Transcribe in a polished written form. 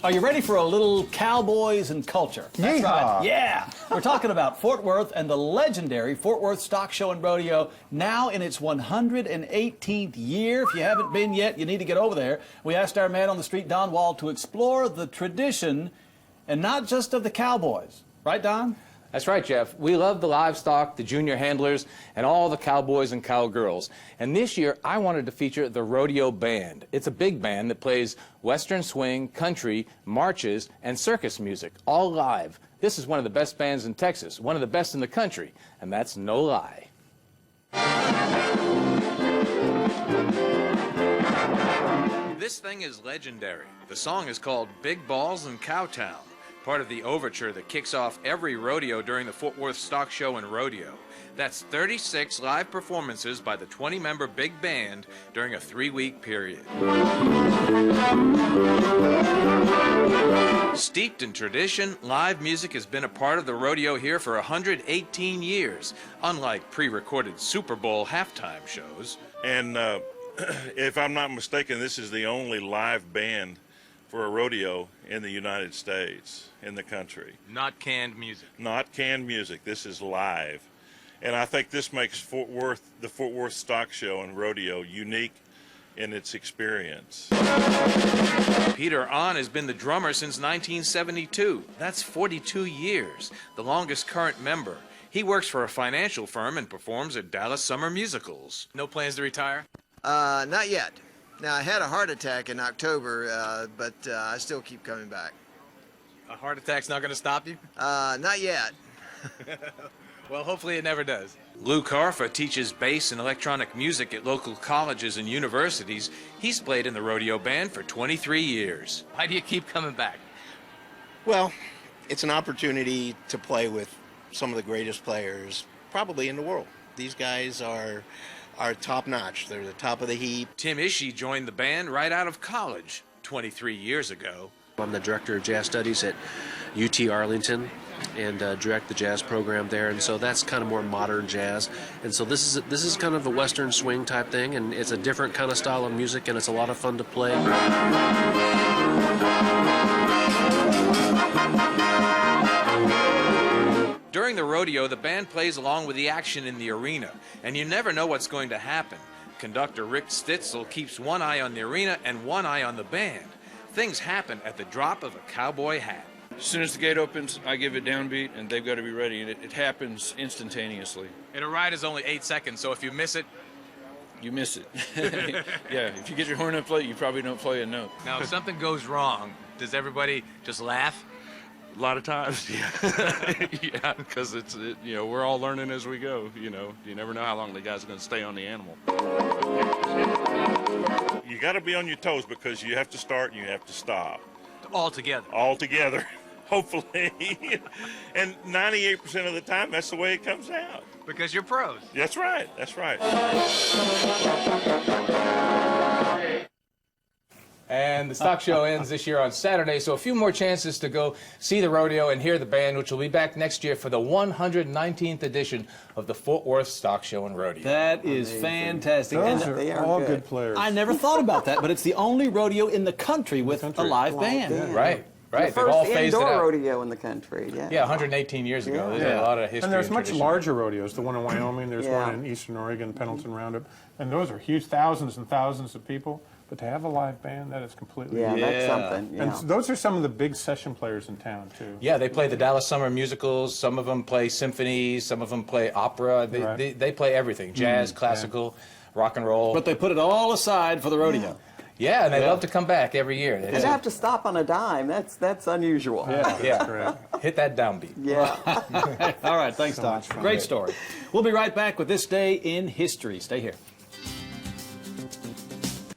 Are you ready for a little cowboys and culture? That's right. Yeah. We're talking about Fort Worth and the legendary Fort Worth Stock Show and Rodeo, now in its 118th year. If you haven't been yet, you need to get over there. We asked our man on the street, Don Wall, to explore the tradition and not just of the cowboys. Right, Don? That's right, Jeff. We love the livestock, the junior handlers, and all the cowboys and cowgirls. And this year, I wanted to feature the Rodeo Band. It's a big band that plays Western swing, country, marches, and circus music, all live. This is one of the best bands in Texas, one of the best in the country, and that's no lie. This thing is legendary. The song is called Big Balls in Cowtown, part of the overture that kicks off every rodeo during the Fort Worth Stock Show and Rodeo. That's 36 live performances by the 20-member big band during a 3-week period. Steeped in tradition, live music has been a part of the rodeo here for 118 years, unlike pre-recorded Super Bowl halftime shows. And if I'm not mistaken, this is the only live band for a rodeo in the United States, in the country. Not canned music. Not canned music. This is live. And I think this makes the Fort Worth Stock Show and Rodeo unique in its experience. Peter Ahn has been the drummer since 1972. That's 42 years, the longest current member. He works for a financial firm and performs at Dallas Summer Musicals. No plans to retire? Not yet. Now, I had a heart attack in October, but I still keep coming back. A heart attack's not going to stop you? Not yet. Well, hopefully it never does. Lou Carfa teaches bass and electronic music at local colleges and universities. He's played in the rodeo band for 23 years. Why do you keep coming back? Well, it's an opportunity to play with some of the greatest players probably in the world. These guys are top-notch. They're the top of the heap. Tim Ishii joined the band right out of college 23 years ago. I'm the director of jazz studies at UT Arlington and direct the jazz program there, and so that's kind of more modern jazz. And so this is kind of a Western swing type thing, and it's a different kind of style of music, and it's a lot of fun to play. During the rodeo, the band plays along with the action in the arena, and you never know what's going to happen. Conductor Rick Stitzel keeps one eye on the arena and one eye on the band. Things happen at the drop of a cowboy hat. As soon as the gate opens, I give it downbeat, and they've got to be ready, and it happens instantaneously. And a ride is only 8 seconds, so if you miss it, you miss it. Yeah, if you get your horn up late, you probably don't play a note. Now, if something goes wrong, does everybody just laugh? A lot of times, yeah. Yeah, because you know, we're all learning as we go, you know. You never know how long the guy's going to stay on the animal. You got to be on your toes because you have to start and you have to stop. All together. All together, hopefully. And 98% of the time, that's the way it comes out. Because you're pros. That's right, that's right. And the stock show ends this year on Saturday, so a few more chances to go see the rodeo and hear the band, which will be back next year for the 119th edition of the Fort Worth Stock Show and Rodeo. That is fantastic. Those And are all good players. I never thought about that, but it's the only rodeo in the country with a live band. Right, right. The They've all first phased it indoor out. rodeo in the country, yeah. Yeah, 118 years ago. Yeah. There's a lot of history. And there's much tradition. larger rodeos, the one in Wyoming, there's Yeah. one in Eastern Oregon, Pendleton Roundup, and those are huge, thousands and thousands of people. But to have a live band, that is completely Yeah, unique. that's something. And Yeah. those are some of the big session players in town, too. Yeah, they play the Dallas Summer Musicals. Some of them play symphonies. Some of them play opera. They play everything, jazz, classical, rock and roll. But they put it all aside for the rodeo. Yeah, and they love to come back every year. And to have to stop on a dime, that's unusual. Yeah, Yeah. great. Hit that downbeat. Yeah. All right, thanks, Don. Great story. We'll be right back with This Day in History. Stay here.